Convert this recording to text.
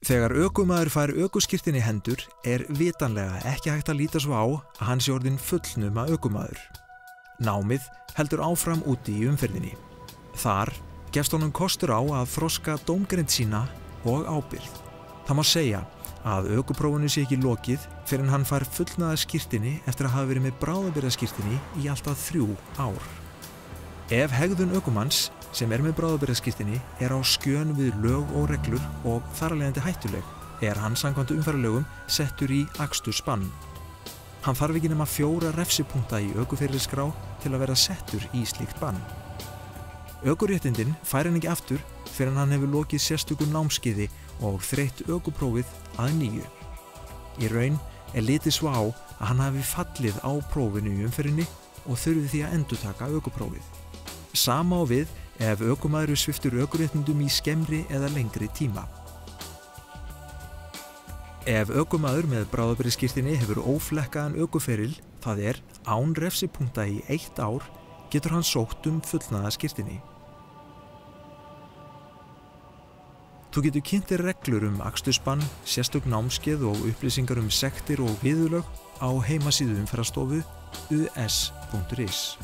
Þegar ökumaður fær ökuskírteini í hendur vitanlega ekki hægt að líta svo á að hann sé orðinn fullnuma ökumaður. Námið heldur áfram úti í umferðinni. Þar gefst honum kostur á að þroska dómgreind sína og ábyrgð. Það má segja að ökuprófinu sé ekki lokið fyrr en hann fær fullnaða skírteini eftir að hafa verið með bráðabirgðaskírteini í allt að 3 ár. Ef hegðun ökumanns sem með bráðabirgðaskírteini á skjön við lög og reglur og þar af leiðandi hættuleg, hann samkvæmt umferðarlögum settur í akstursbann. Hann þarf ekki nema 4 refsipunkta í ökuferilsskrá til að vera settur í slíkt bann. Ökuréttindin fær hann ekki aftur fyrr en hann hefur lokið sérstöku námskeiði og þreytt ökuprófið að nýju. Í raun litið svo á að hann hafi fallið á prófinu í umferðinni og þurfi því að endurtaka ökuprófið. Sama á við ef ökumaður sviptur ökuréttindum í skemmri eða lengri tíma. Ef ökumaður með bráðabirgðaskírteini hefur óflekkaðan ökuferil, það án refsipunkta í 1 ár, getur hann sótt fullnaða skírteini. Þú getur kynnt þér reglur akstursbann, sérstök námskeið og upplýsingar sektir og viðurlög á heimasíðu umferðarstofu us.is.